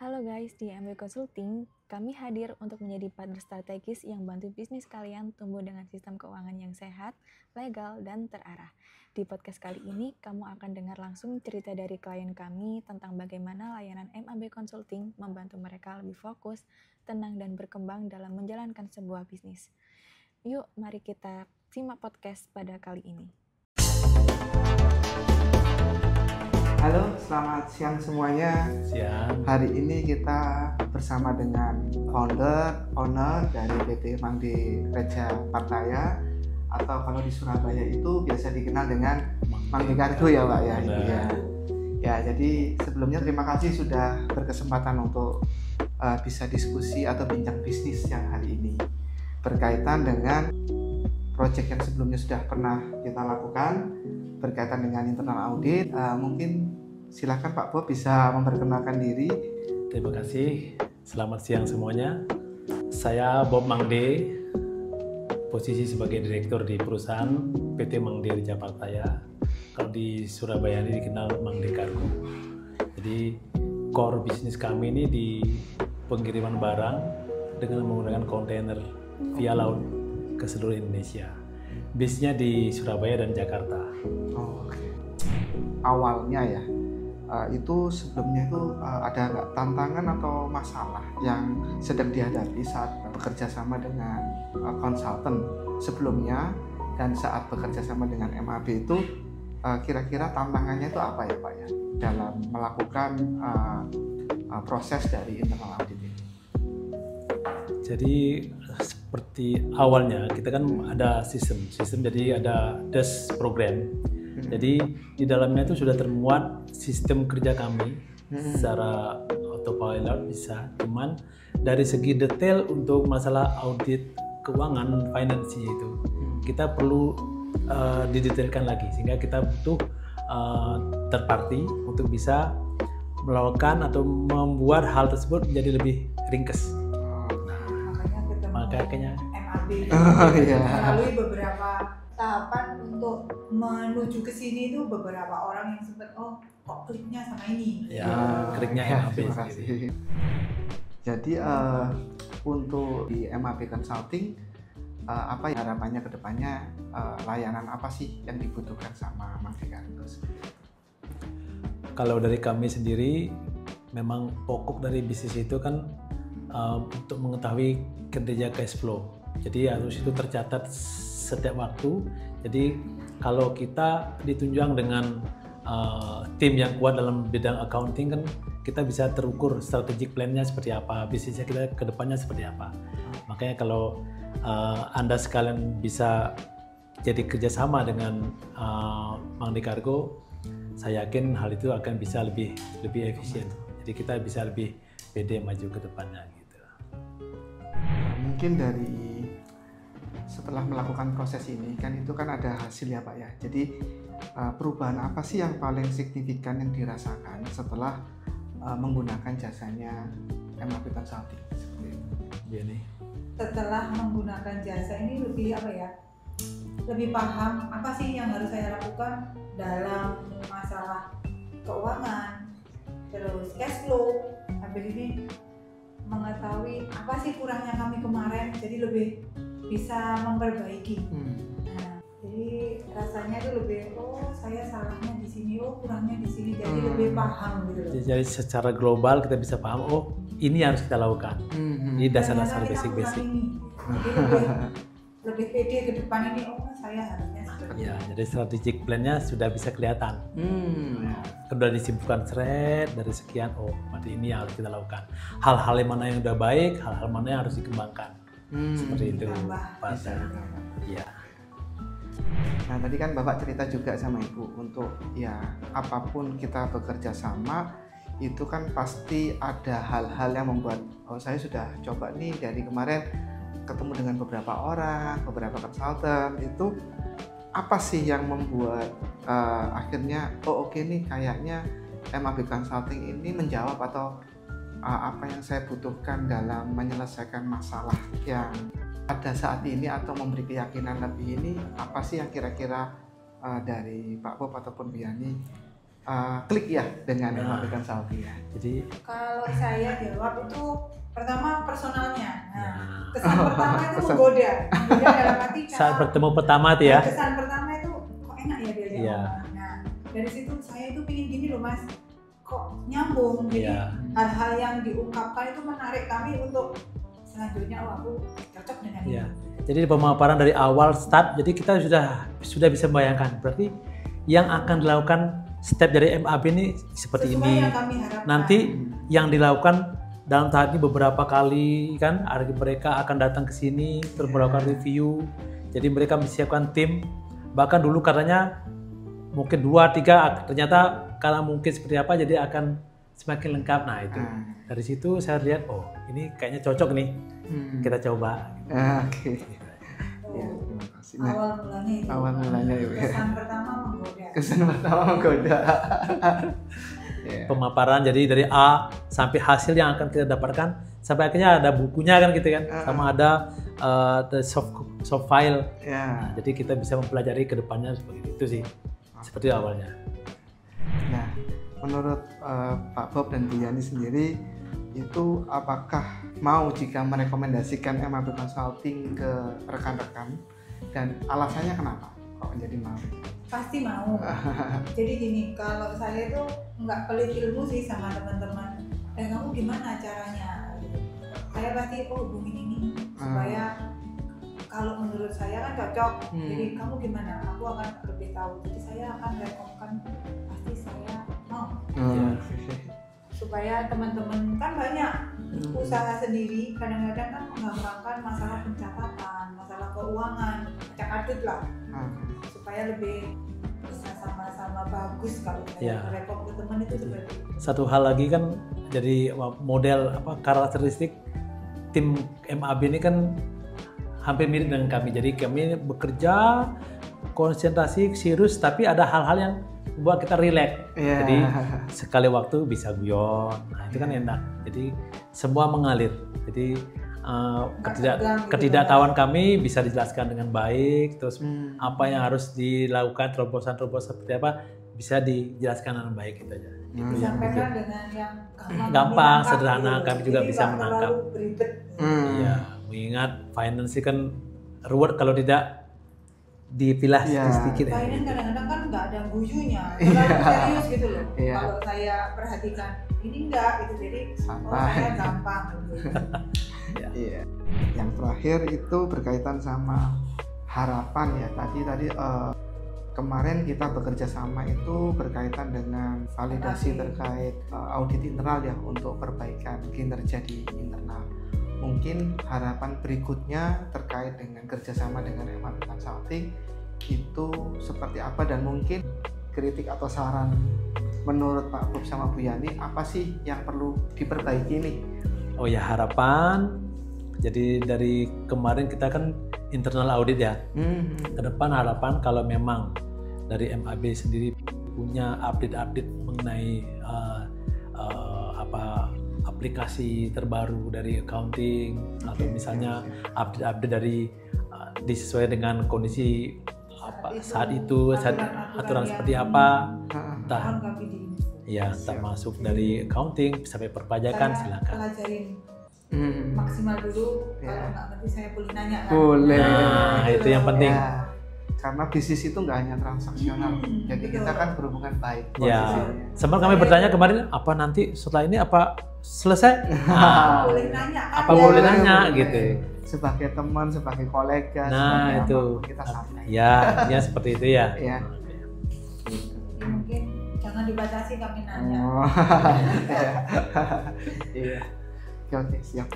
Halo guys, di MB Consulting, kami hadir untuk menjadi partner strategis yang bantu bisnis kalian tumbuh dengan sistem keuangan yang sehat, legal, dan terarah. Di podcast kali ini, kamu akan dengar langsung cerita dari klien kami tentang bagaimana layanan MAB Consulting membantu mereka lebih fokus, tenang, dan berkembang dalam menjalankan sebuah bisnis. Yuk, mari kita simak podcast pada kali ini. Halo, selamat siang semuanya. Siang. Hari ini kita bersama dengan owner dari PT Mangde Reja Partaya, atau kalau di Surabaya itu biasa dikenal dengan Mangde Kargo ya Pak ya. Ya, jadi sebelumnya terima kasih sudah berkesempatan untuk bisa diskusi atau bincang bisnis yang hari ini berkaitan dengan proyek yang sebelumnya sudah pernah kita lakukan berkaitan dengan internal audit. Mungkin silakan Pak Bob bisa memperkenalkan diri. Terima kasih. Selamat siang semuanya. Saya Bob Mangde, posisi sebagai direktur di perusahaan PT Mangde Reja Partaya. Kalau di Surabaya ini dikenal Mangde Kargo. Jadi core bisnis kami ini di pengiriman barang dengan menggunakan kontainer via laut ke seluruh Indonesia. Bisnya di Surabaya dan Jakarta. Oh, oke. Awalnya ya, itu sebelumnya itu ada nggak tantangan atau masalah yang sedang dihadapi saat bekerja sama dengan konsultan sebelumnya dan saat bekerja sama dengan MAB itu, kira-kira tantangannya itu apa ya Pak ya dalam melakukan proses dari internal audit ini? Jadi seperti awalnya kita kan ada sistem jadi ada desk program. Jadi di dalamnya itu sudah termuat sistem kerja kami secara autopilot bisa. Cuman dari segi detail untuk masalah audit keuangan finance itu kita perlu didetailkan lagi sehingga kita butuh third party untuk bisa melakukan atau membuat hal tersebut menjadi lebih ringkes. Makanya MAB Iya. melalui beberapa tahapan untuk menuju ke sini itu beberapa orang yang sempat kok kliknya sama ini. ya kliknya Ya, MAB terima sendiri. kasih. Jadi untuk di MAB Consulting, apa harapannya ke depannya, layanan apa sih yang dibutuhkan sama Mangde Kargo? Kalau dari kami sendiri, memang pokok dari bisnis itu kan untuk mengetahui kinerja cash flow. Jadi harus itu tercatat setiap waktu. Jadi kalau kita ditunjang dengan tim yang kuat dalam bidang accounting kan kita bisa terukur strategic plan-nya seperti apa, bisnisnya kita ke depannya seperti apa. Makanya kalau Anda sekalian bisa jadi kerjasama dengan Mangde Kargo, saya yakin hal itu akan bisa lebih efisien. Jadi kita bisa lebih pede maju ke depannya gitu. Mungkin dari setelah melakukan proses ini kan itu kan ada hasil ya Pak ya. Jadi perubahan apa sih yang paling signifikan yang dirasakan setelah menggunakan jasanya MAB Consulting seperti itu? Ini. Setelah menggunakan jasa ini lebih apa ya? Lebih paham apa sih yang harus saya lakukan dalam masalah keuangan, terus cash flow, habis ini mengetahui apa sih kurangnya kami kemarin, jadi lebih bisa memperbaiki. Nah, jadi rasanya itu lebih saya salahnya di sini, kurangnya di sini, jadi lebih paham gitu loh. Jadi secara global kita bisa paham, ini yang harus kita lakukan. Ini dasar-dasar Ternyata kita basic-basic. kurang ini. Jadi lebih pede ke depan ini, saya harusnya seperti Ya, ini. jadi strategic plan-nya sudah bisa kelihatan. Sudah disimpulkan dari sekian, berarti ini yang harus kita lakukan. Hal-hal yang mana yang udah baik, hal-hal mana yang harus dikembangkan. Seperti itu. Pak. Ya. Nah tadi kan Bapak cerita juga sama Ibu untuk ya apapun kita bekerja sama itu kan pasti ada hal-hal yang membuat saya sudah coba nih dari kemarin ketemu dengan beberapa orang, beberapa konsultan, itu apa sih yang membuat akhirnya oke nih kayaknya MAB Consulting ini menjawab atau apa yang saya butuhkan dalam menyelesaikan masalah yang ada saat ini atau memberi keyakinan lebih ini, apa sih yang kira-kira dari Pak Bob ataupun Bu Yani klik ya dengan MAB Consulting ya. Jadi Kalau saya jawab itu pertama personalnya. Nah, Nah. kesan pertama itu menggoda dalam arti saat bertemu pertama tuh ya. kesan pertama itu kok enak ya diajak Iya. ngomong. Nah, dari situ saya itu pingin gini loh Mas, kok nyambung. Jadi Iya. hal-hal yang diungkapkan itu menarik kami untuk selanjutnya aku cocok dengan Iya. ini. Jadi pemaparan dari awal start, jadi kita sudah bisa membayangkan. Berarti yang akan dilakukan step dari MAB ini seperti Sesuai ini. yang kami harapkan. Nanti yang dilakukan dalam tahap ini beberapa kali kan, mereka akan datang ke sini terus melakukan review. Jadi mereka menyiapkan tim. Bahkan dulu katanya mungkin 2-3, ternyata karena mungkin seperti apa jadi akan semakin lengkap. Nah itu dari situ saya lihat, oh ini kayaknya cocok nih, kita coba. Oke. Ya, terima kasih. Nah, awal mulanya itu. awal mulanya itu ya. Kesan pertama menggoda. kesan pertama menggoda. Ya. Pemaparan jadi dari A sampai hasil yang akan kita dapatkan sampai akhirnya ada bukunya kan gitu kan, sama ada the soft file. Ya. Nah, jadi kita bisa mempelajari ke depannya seperti itu sih, seperti awalnya. Nah, menurut Pak Bob dan Bu Yani sendiri itu apakah mau jika merekomendasikan MAB Consulting ke rekan-rekan dan alasannya kenapa kok menjadi mau? Pasti mau. Jadi gini, kalau saya itu nggak pelit ilmu sih sama teman-teman. Kamu gimana caranya? Saya pasti hubungin ini supaya kalau menurut saya kan cocok. Jadi kamu gimana? Aku akan lebih tahu. Jadi saya akan rekomkan, pasti saya mau. Supaya teman-teman kan banyak usaha sendiri, kadang-kadang kan menggambarkan masalah pencatatan, masalah keuangan, acak-adut lah, supaya lebih bisa sama-sama bagus kalau Ya. rekom ke teman itu seperti itu. Satu hal lagi kan, jadi model karakteristik tim MAB ini kan hampir mirip dengan kami. Jadi kami bekerja konsentrasi serius, tapi ada hal-hal yang membuat kita rileks. Yeah. Jadi sekali waktu bisa guyon. Nah itu kan enak. Jadi semua mengalir. Jadi ketidaktahuan kami bisa dijelaskan dengan baik. Terus apa yang harus dilakukan, terobosan-terobosan seperti apa bisa dijelaskan dengan baik itu aja. Itu yang Disampaikan dengan yang gampang, menangkap sederhana, gitu. kami juga Jadi bisa nggak menangkap. terlalu beribet. Iya, mengingat finance kan reward kalau tidak dipilah Iya. sedikit. Finance kadang-kadang kan nggak ada guyunya, terlalu serius gitu loh. Iya. Kalau saya perhatikan, ini enggak gitu, jadi Santai. saya gampang gitu. Iya. Yang terakhir itu berkaitan sama harapan ya. Tadi kemarin kita bekerja sama itu berkaitan dengan validasi terkait audit internal ya untuk perbaikan kinerja di internal. Mungkin harapan berikutnya terkait dengan kerjasama dengan MAB Consulting itu seperti apa, dan mungkin kritik atau saran menurut Pak Bob sama Bu Yani apa sih yang perlu diperbaiki nih? Oh ya, harapan. Jadi dari kemarin kita kan internal audit ya. Ke depan harapan kalau memang dari MAB sendiri punya update-update mengenai aplikasi terbaru dari accounting, atau misalnya update-update dari disesuaikan dengan kondisi saat itu aturan seperti apa, entah Mohon kami di ya termasuk dari accounting sampai perpajakan, saya silakan. pelajarin maksimal dulu. Kalau nggak ngerti saya boleh nanya kan. Boleh. Nah, itu yang penting. Ya, karena bisnis itu nggak hanya transaksional, jadi betul. kita kan berhubungan baik. Ya, posisinya. sempat kami bertanya kemarin, apa nanti setelah ini apa selesai? Nah, Boleh nanya kan. apa ya? boleh nanya boleh. gitu? Sebagai teman, sebagai kolega, Nah, sebagai itu. apapun kita santai. Ya seperti itu ya. Ya. Jadi mungkin jangan dibatasi kami nanya. Oh. Iya. Oke, siap.